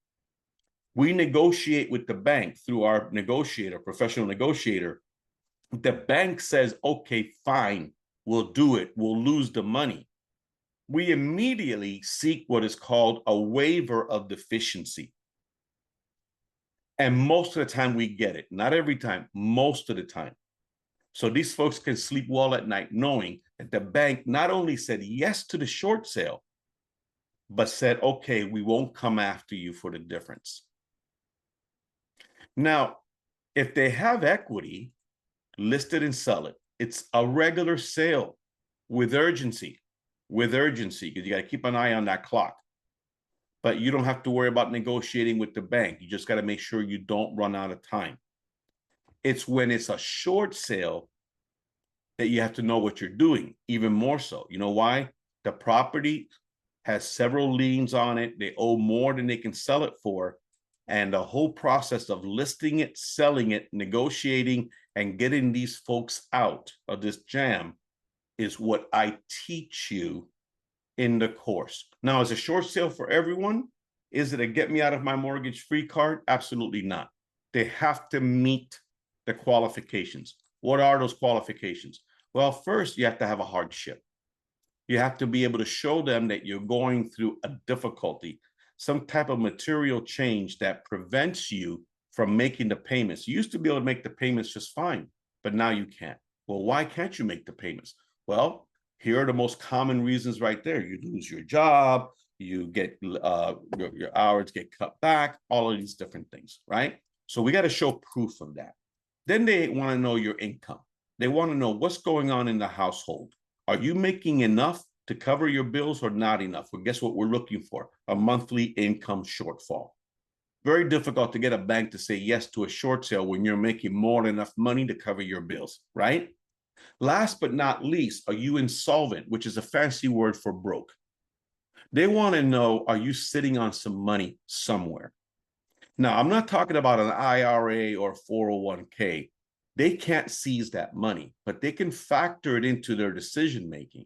We negotiate with the bank through our negotiator, professional negotiator. The bank says, okay, fine, we'll do it. We'll lose the money. We immediately seek what is called a waiver of deficiency. And most of the time we get it. Not every time, most of the time. So these folks can sleep well at night knowing that the bank not only said yes to the short sale, but said, okay, we won't come after you for the difference. Now, if they have equity, list it and sell it. It's a regular sale with urgency, because you got to keep an eye on that clock. but you don't have to worry about negotiating with the bank. You just got to make sure you don't run out of time. It's when it's a short sale that you have to know what you're doing, even more so. You know why? The property has several liens on it. They owe more than they can sell it for. And the whole process of listing it, selling it, negotiating, and getting these folks out of this jam is what I teach you in the course. Now, is a short sale for everyone? Is it a get me out of my mortgage free card? Absolutely not. They have to meet the qualifications. What are those qualifications? Well, first, you have to have a hardship. You have to be able to show them that you're going through a difficulty, some type of material change that prevents you from making the payments. You used to be able to make the payments just fine, but now you can't. Well, why can't you make the payments? Well, here are the most common reasons right there. You lose your job, you get your hours get cut back, all of these different things, right? So we got to show proof of that. Then they want to know your income. They want to know what's going on in the household. Are you making enough to cover your bills or not enough? Well, guess what we're looking for? A monthly income shortfall. Very difficult to get a bank to say yes to a short sale when you're making more than enough money to cover your bills, right? Last but not least, are you insolvent, which is a fancy word for broke? They want to know, are you sitting on some money somewhere? Now, I'm not talking about an IRA or 401k. They can't seize that money, but they can factor it into their decision making.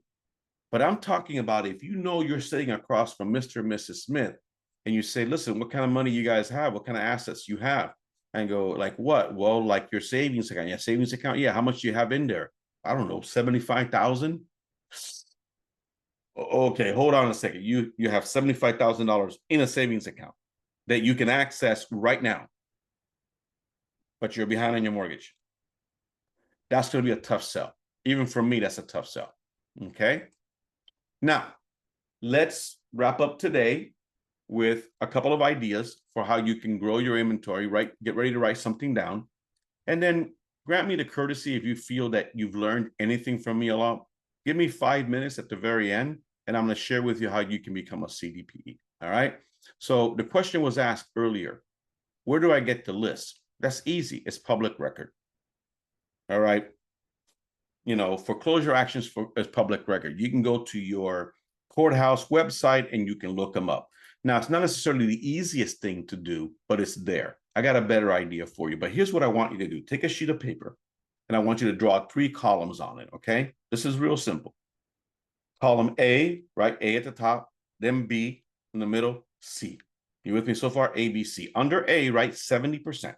But I'm talking about if you know you're sitting across from Mr. and Mrs. Smith and you say, listen, what kind of money you guys have? What kind of assets you have? And go, like what? Well, like your savings account. Yeah, savings account. Yeah, how much do you have in there? I don't know, 75,000. Okay, hold on a second. You have $75,000 in a savings account that you can access right now, but you're behind on your mortgage. That's going to be a tough sell. Even for me, that's a tough sell. Okay. Now, let's wrap up today with a couple of ideas for how you can grow your inventory, right? Get ready to write something down. And then grant me the courtesy if you feel that you've learned anything from me a lot. Give me 5 minutes at the very end, and I'm going to share with you how you can become a CDPE. All right. So the question was asked earlier, where do I get the list? That's easy. It's public record. All right. You know, foreclosure actions as public record. You can go to your courthouse website and you can look them up. Now, it's not necessarily the easiest thing to do, but it's there. I got a better idea for you, but here's what I want you to do. Take a sheet of paper and I want you to draw 3 columns on it, okay? This is real simple. Column A, right? A at the top, then B in the middle, C. You with me so far? A, B, C. Under A, write 70%.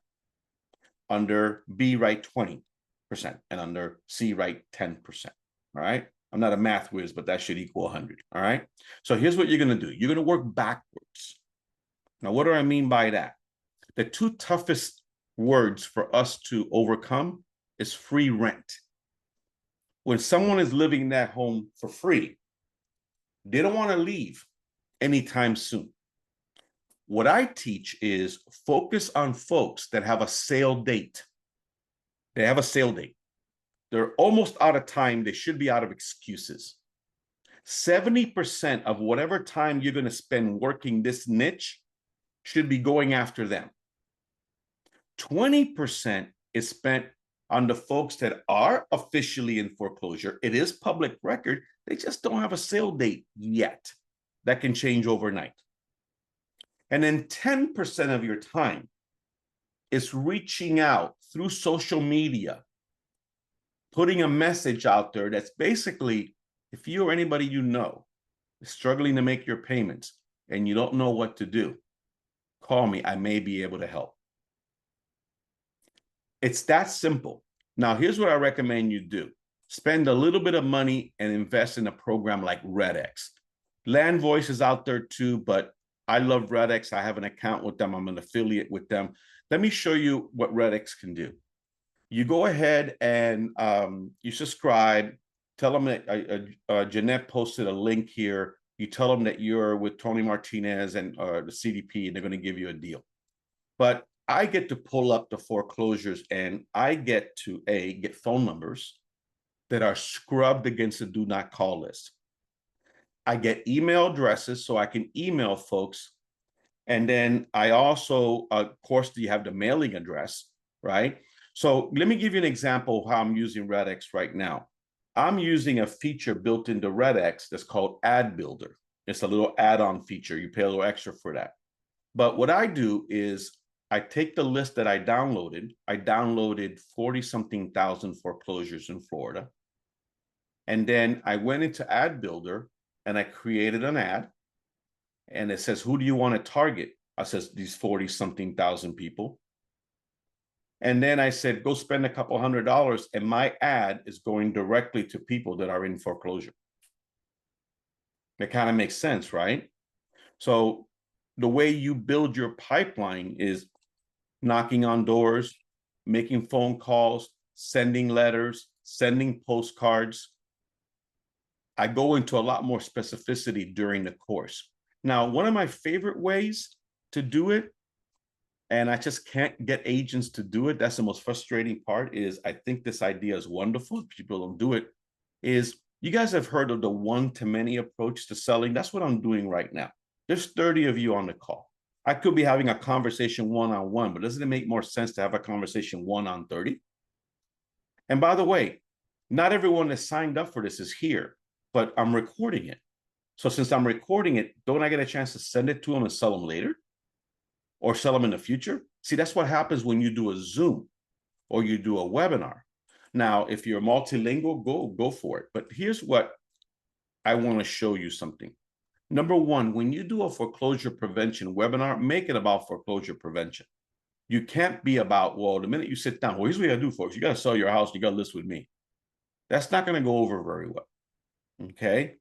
Under B, write 20%. And under C, write 10%. All right? I'm not a math whiz, but that should equal 100. All right? So here's what you're going to do. You're going to work backwards. Now, what do I mean by that? The 2 toughest words for us to overcome is free rent. When someone is living in that home for free, they don't want to leave anytime soon. What I teach is focus on folks that have a sale date. They have a sale date. They're almost out of time. They should be out of excuses. 70% of whatever time you're going to spend working this niche should be going after them. 20% is spent on the folks that are officially in foreclosure. It is public record. They just don't have a sale date yet. That can change overnight. And then 10% of your time is reaching out through social media, putting a message out there that's basically, if you or anybody you know is struggling to make your payments and you don't know what to do, call me. I may be able to help. It's that simple. Now, here's what I recommend you do. Spend a little bit of money and invest in a program like RedX. Land Voice is out there too, but I love RedX. I have an account with them. I'm an affiliate with them. Let me show you what RedX can do. You go ahead and you subscribe. Tell them that Jeanette posted a link here. You tell them that you're with Tony Martinez and the CDP, and they're going to give you a deal. But I get to pull up the foreclosures, and I get to get phone numbers that are scrubbed against the do not call list. I get email addresses so I can email folks And then I also, of course, you have the mailing address, right? So let me give you an example of how I'm using RedX right now. I'm using a feature built into RedX that's called Ad Builder. It's a little add-on feature. You pay a little extra for that. But what I do is I take the list that I downloaded. I downloaded 40-something thousand foreclosures in Florida. And then I went into Ad Builder and I created an ad. And it says, who do you want to target? I says, these 40-something thousand people. And then I said, go spend a couple $100, and my ad is going directly to people that are in foreclosure. That kind of makes sense, right? So the way you build your pipeline is knocking on doors, making phone calls, sending letters, sending postcards. I go into a lot more specificity during the course. Now, one of my favorite ways to do it, and I just can't get agents to do it, that's the most frustrating part, is I think this idea is wonderful. People don't do it. Is you guys have heard of the one-to-many approach to selling? That's what I'm doing right now. There's 30 of you on the call. I could be having a conversation one-on-one, but doesn't it make more sense to have a conversation 1-on-30? And by the way, not everyone that signed up for this is here, but I'm recording it. So since I'm recording it, don't I get a chance to send it to them and sell them later? Or sell them in the future? See, that's what happens when you do a Zoom or you do a webinar. Now, if you're multilingual, go for it. But here's what I want to show you something. Number one, when you do a foreclosure prevention webinar, make it about foreclosure prevention. You can't be about, well, the minute you sit down, well, here's what you gotta do, folks. You gotta sell your house, you gotta list with me. That's not gonna go over very well, okay?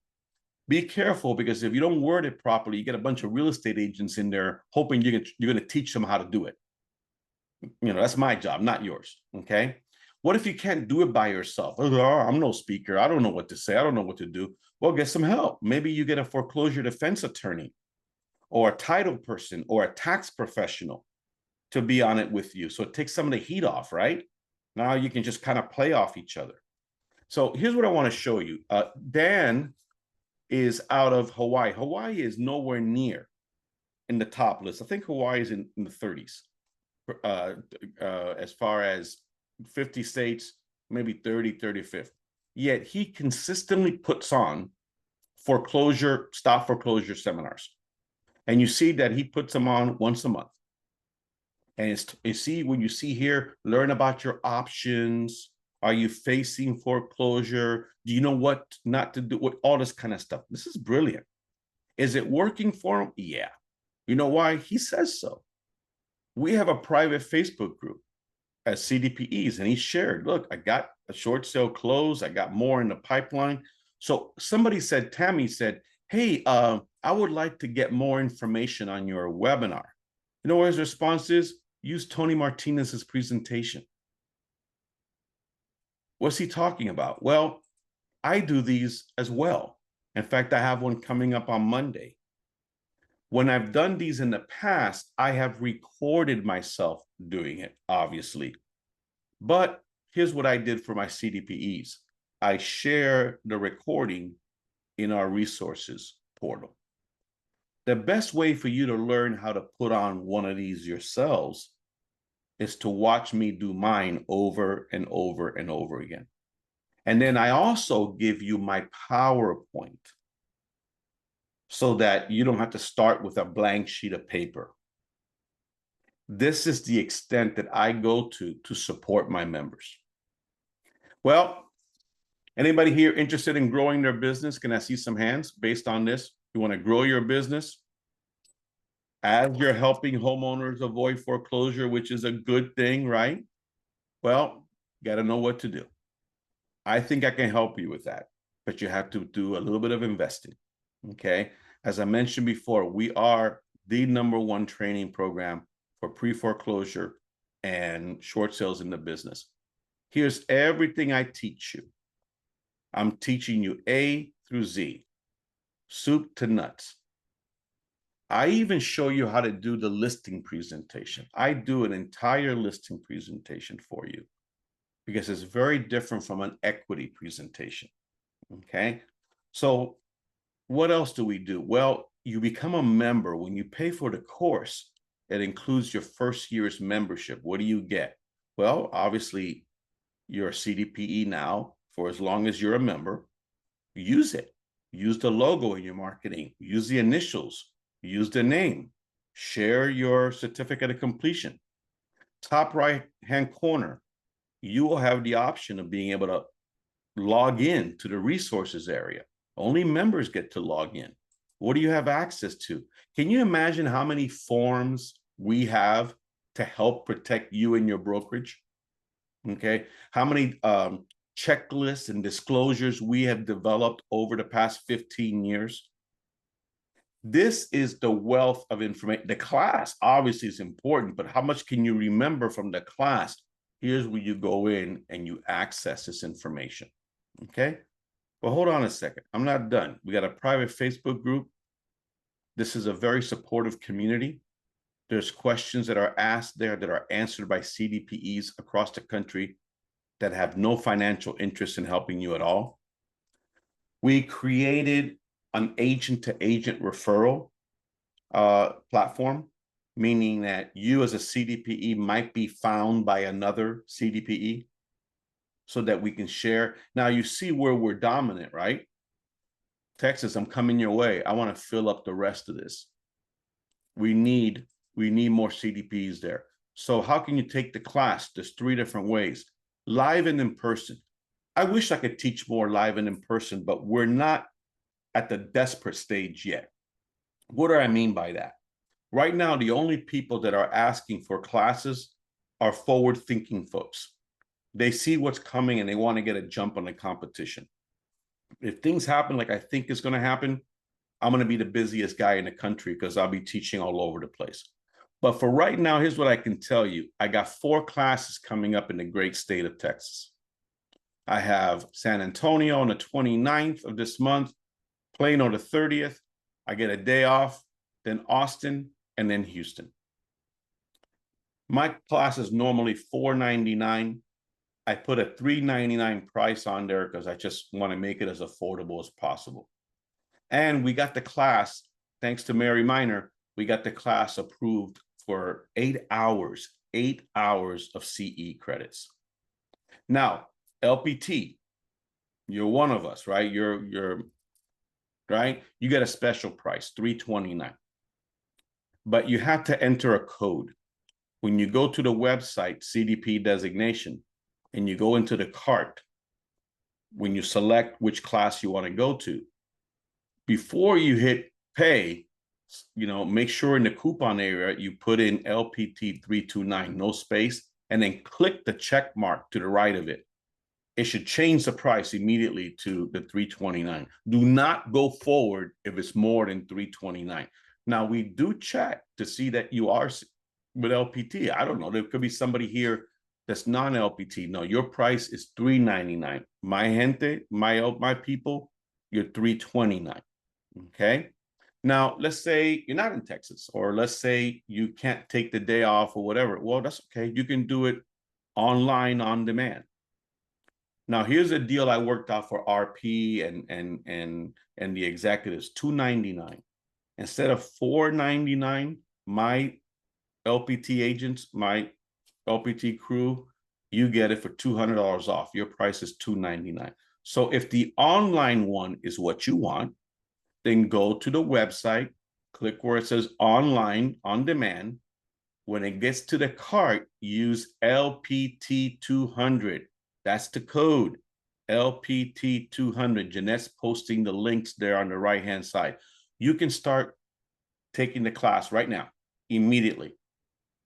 Be careful, because if you don't word it properly, you get a bunch of real estate agents in there hoping you're gonna teach them how to do it. You know, that's my job, not yours, okay? What if you can't do it by yourself? Oh, I'm no speaker. I don't know what to say. I don't know what to do. Well, get some help. Maybe you get a foreclosure defense attorney or a title person or a tax professional to be on it with you. So it takes some of the heat off, right? Now you can just kind of play off each other. So here's what I want to show you. Dan is out of Hawaii. Hawaii is nowhere near in the top list. I think Hawaii is in the 30s as far as 50 states, maybe 30, 35th. Yet he consistently puts on stop foreclosure seminars. And you see that he puts them on once a month. And when you see here, learn about your options. Are you facing foreclosure? Do you know what not to do? With all this kind of stuff. This is brilliant. Is it working for him? Yeah. You know why? He says so. We have a private Facebook group as CDPEs, and he shared, look, I got a short sale close. I got more in the pipeline. So somebody said, Tammy said, hey, I would like to get more information on your webinar. You know what his response is? Use Tony Martinez's presentation. What's he talking about? Well, I do these as well. In fact, I have one coming up on Monday. When I've done these in the past, I have recorded myself doing it, obviously. But here's what I did for my CDPEs. I share the recording in our resources portal. The best way for you to learn how to put on one of these yourselves is to watch me do mine over and over and over again. And then I also give you my PowerPoint so that you don't have to start with a blank sheet of paper. This is the extent that I go to support my members. Well, anybody here interested in growing their business? Can I see some hands based on this? You want to grow your business as you're helping homeowners avoid foreclosure, which is a good thing, right? Well, you got to know what to do. I think I can help you with that, but you have to do a little bit of investing, okay? As I mentioned before, we are the #1 training program for pre-foreclosure and short sales in the business. Here's everything I teach you. I'm teaching you A through Z, soup to nuts. I even show you how to do the listing presentation. I do an entire listing presentation for you because it's very different from an equity presentation, okay? So what else do we do? Well, you become a member, when you pay for the course, it includes your first year's membership. What do you get? Well, obviously, you're a CDPE now for as long as you're a member. Use it. Use the logo in your marketing. Use the initials. Use the name. Share your certificate of completion. Top right-hand corner, you will have the option of being able to log in to the resources area. Only members get to log in. What do you have access to? Can you imagine how many forms we have to help protect you and your brokerage? Okay. How many checklists and disclosures we have developed over the past 15 years? This is the wealth of information. The class obviously is important, but how much can you remember from the class? Here's where you go in and you access this information. Okay. Well, hold on a second. I'm not done. We got a private Facebook group. This is a very supportive community. There's questions that are asked there that are answered by CDPEs across the country that have no financial interest in helping you at all. We created an agent-to-agent referral platform, meaning that you as a CDPE might be found by another CDPE so that we can share. Now you see where we're dominant, right? Texas, I'm coming your way. I want to fill up the rest of this. We need more CDPs there. So how can you take the class? There's 3 different ways. Live and in person. I wish I could teach more live and in person, but we're not at the desperate stage yet. What do I mean by that? Right now, the only people that are asking for classes are forward-thinking folks. They see what's coming and they want to get a jump on the competition. If things happen like I think is going to happen, I'm going to be the busiest guy in the country because I'll be teaching all over the place. But for right now, here's what I can tell you. I got 4 classes coming up in the great state of Texas. I have San Antonio on the 29th of this month, Plano the 30th. I get a day off, then Austin, and then Houston. My class is normally $499. I put a $399 price on there because I just want to make it as affordable as possible. And we got the class, thanks to Mary Minor, we got the class approved for 8 hours of CE credits. Now, LPT, you're one of us, right? You're right? You get a special price, $329. But you have to enter a code. When you go to the website, CDP Designation, and you go into the cart, when you select which class you want to go to, before you hit pay, make sure in the coupon area, you put in LPT 329, no space, and then click the check mark to the right of it. It should change the price immediately to the 329. Do not go forward if it's more than 329. Now, we do check to see that you are with LPT. I don't know. There could be somebody here that's non-LPT. No, your price is $399. My gente, my people, you're $329. Okay. Now, let's say you're not in Texas, or let's say you can't take the day off or whatever. Well, that's okay. You can do it online on demand. Now, here's a deal I worked out for RP and the executives, $299. Instead of $499, my LPT agents, my LPT crew, you get it for $200 off. Your price is $299. So if the online one is what you want, then go to the website, click where it says online on demand. When it gets to the cart, use LPT 200. That's the code, LPT 200. Jeanette's posting the links there on the right-hand side. You can start taking the class right now, immediately.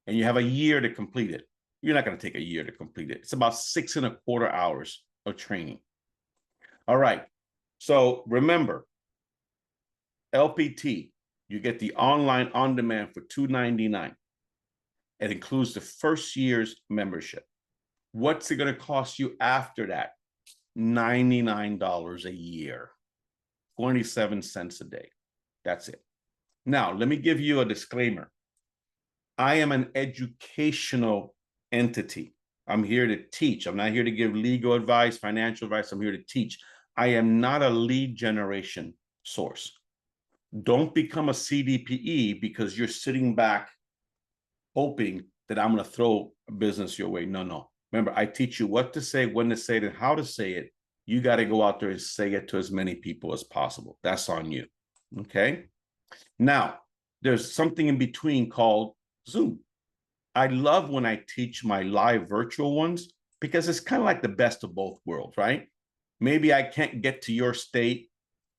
And you have a year to complete it. You're not going to take a year to complete it. It's about 6.25 hours of training. All right. So remember, LPT, you get the online on demand for $299. It includes the first year's membership. What's it going to cost you after that? $99 a year, 27 cents a day. That's it. Now, let me give you a disclaimer. I am an educational entity. I'm here to teach. I'm not here to give legal advice, financial advice. I'm here to teach. I am not a lead generation source. Don't become a CDPE because you're sitting back hoping that I'm going to throw a business your way. No, no. Remember, I teach you what to say, when to say it, and how to say it. You got to go out there and say it to as many people as possible. That's on you. Okay. Now, there's something in between called Zoom. I love when I teach my live virtual ones because it's kind of like the best of both worlds, right? Maybe I can't get to your state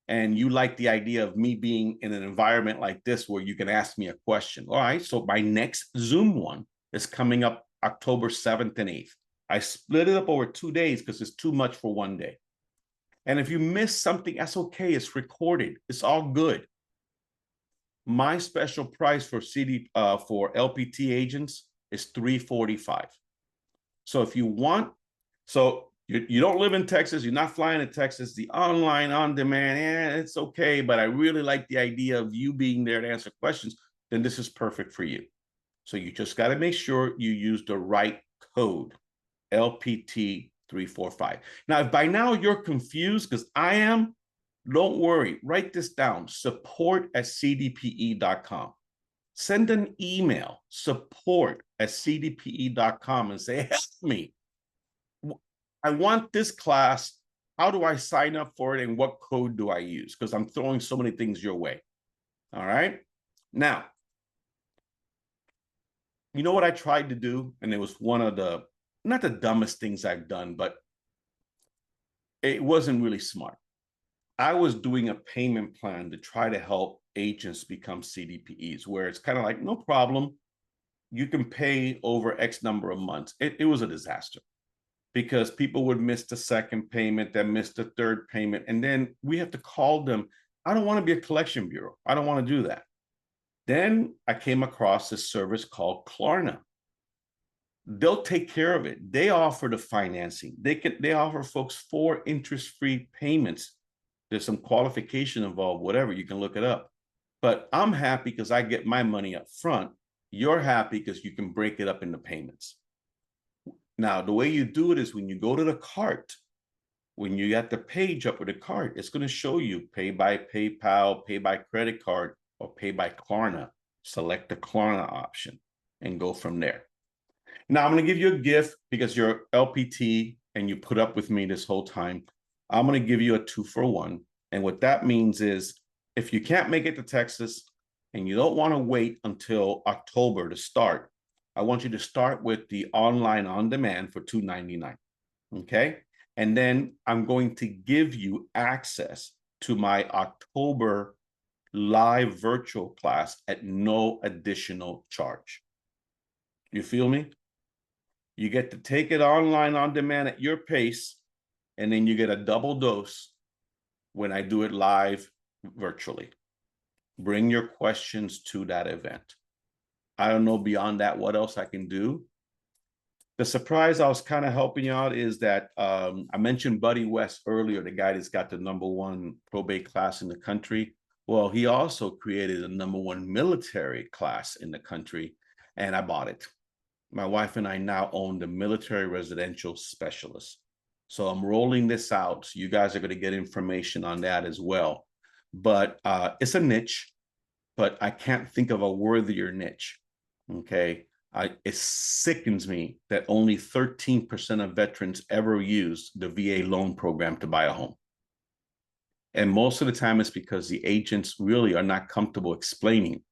and you like the idea of me being in an environment like this where you can ask me a question. All right, so my next Zoom one is coming up October 7th and 8th. I split it up over 2 days because it's too much for one day. And if you miss something, that's okay. It's recorded. It's all good. My special price for for LPT agents is $345. So if you want, so you don't live in Texas, you're not flying to Texas, the online on demand, it's okay, but I really like the idea of you being there to answer questions, then this is perfect for you. So you just got to make sure you use the right code, LPT 345. Now, if by now you're confused, because I am, don't worry, write this down, support@cdpe.com. Send an email, support@cdpe.com, and say, help me. I want this class. How do I sign up for it and what code do I use? Because I'm throwing so many things your way. All right. Now, you know what I tried to do? And it was one of the, not the dumbest things I've done, but it wasn't really smart. I was doing a payment plan to try to help agents become CDPEs, where it's kind of like, no problem. You can pay over X number of months. It was a disaster because people would miss the second payment, then miss the third payment. And then we have to call them. I don't want to be a collection bureau. I don't want to do that. Then I came across this service called Klarna. They'll take care of it. They offer the financing. They offer folks 4 interest-free payments. There's some qualification involved, whatever, you can look it up. But I'm happy because I get my money up front. You're happy because you can break it up into payments. Now, the way you do it is when you go to the cart, when you got the page up with the cart, it's going to show you pay by PayPal, pay by credit card, or pay by Klarna. Select the Klarna option and go from there. Now, I'm going to give you a gift because you're LPT and you put up with me this whole time. I'm going to give you a 2-for-1. And what that means is if you can't make it to Texas and you don't want to wait until October to start, I want you to start with the online on demand for $299. Okay. And then I'm going to give you access to my October live virtual class at no additional charge. You feel me? You get to take it online on demand at your pace, and then you get a double dose when I do it live virtually. Bring your questions to that event. I don't know beyond that what else I can do. The surprise I was kind of helping you out is that I mentioned Buddy West earlier, the guy that's got the #1 probate class in the country. Well, he also created a #1 military class in the country, and I bought it. My wife and I now own the military residential specialist. So I'm rolling this out. So you guys are going to get information on that as well. But it's a niche, but I can't think of a worthier niche. Okay. It sickens me that only 13% of veterans ever use the VA loan program to buy a home. And most of the time it's because the agents really are not comfortable explaining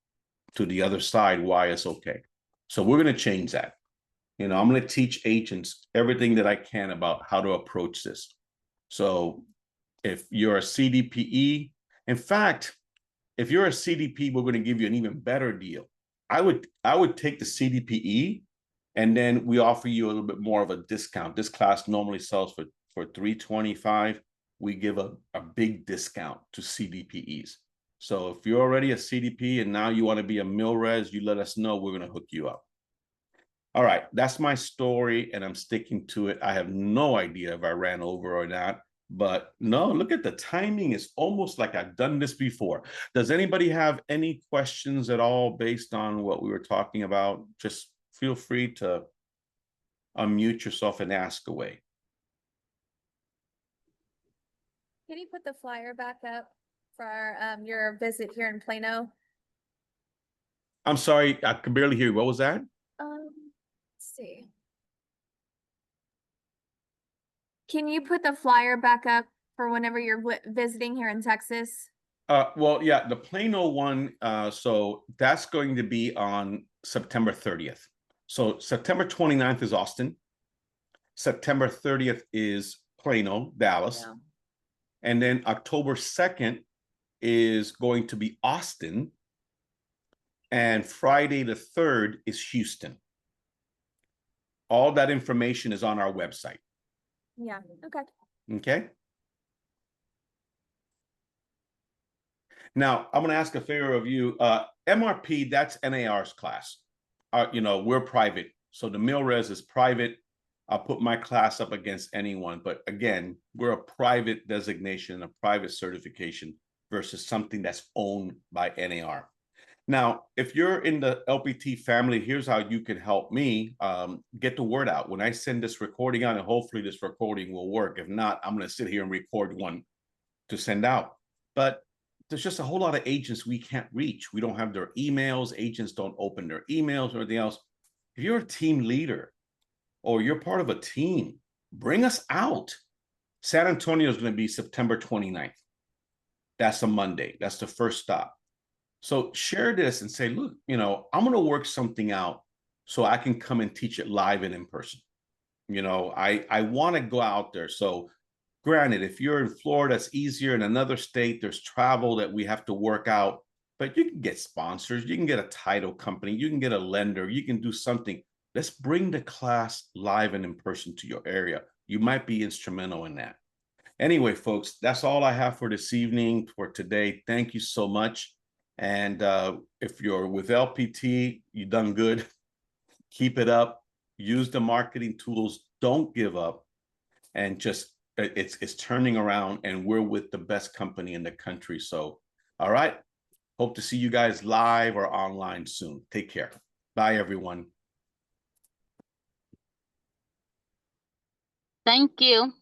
to the other side why it's okay. So we're going to change that. You know, I'm going to teach agents everything that I can about how to approach this. So if you're a CDPE, in fact, if you're a CDP, we're going to give you an even better deal. I would take the CDPE and then we offer you a little bit more of a discount. This class normally sells for $325. We give a big discount to CDPEs. So if you're already a CDP and now you want to be a MilRES, you let us know. We're going to hook you up. All right, that's my story and I'm sticking to it. I have no idea if I ran over or not, but no, look at the timing. It's almost like I've done this before. Does anybody have any questions at all based on what we were talking about? Just feel free to unmute yourself and ask away. Can you put the flyer back up? for your visit here in Plano. I'm sorry, I could barely hear you. What was that? Let's see. Can you put the flyer back up for whenever you're visiting here in Texas? Well, yeah, the Plano one, so that's going to be on September 30th. So September 29th is Austin. September 30th is Plano, Dallas. Yeah. And then October 2nd is going to be Austin. And Friday the 3rd is Houston. All that information is on our website. Yeah, okay. Okay. Now, I'm going to ask a favor of you. MRP, that's NAR's class. We're private. So the MilRES is private. I'll put my class up against anyone. But again, we're a private designation, a private certification versus something that's owned by NAR. Now, if you're in the LPT family, here's how you can help me get the word out. When I send this recording out, and hopefully this recording will work. If not, I'm going to sit here and record one to send out. But there's just a whole lot of agents we can't reach. We don't have their emails. Agents don't open their emails or anything else. If you're a team leader or you're part of a team, bring us out. San Antonio is going to be September 29th. That's a Monday. That's the first stop. So share this and say, look, I'm going to work something out so I can come and teach it live and in person. I want to go out there. So granted, if you're in Florida, it's easier. In another state, there's travel that we have to work out, but you can get sponsors. You can get a title company. You can get a lender. You can do something. Let's bring the class live and in person to your area. You might be instrumental in that. Anyway, folks, that's all I have for this evening, for today. Thank you so much. And if you're with LPT, you've done good. Keep it up. Use the marketing tools. Don't give up. And just it's turning around, and we're with the best company in the country. So, all right. Hope to see you guys live or online soon. Take care. Bye, everyone. Thank you.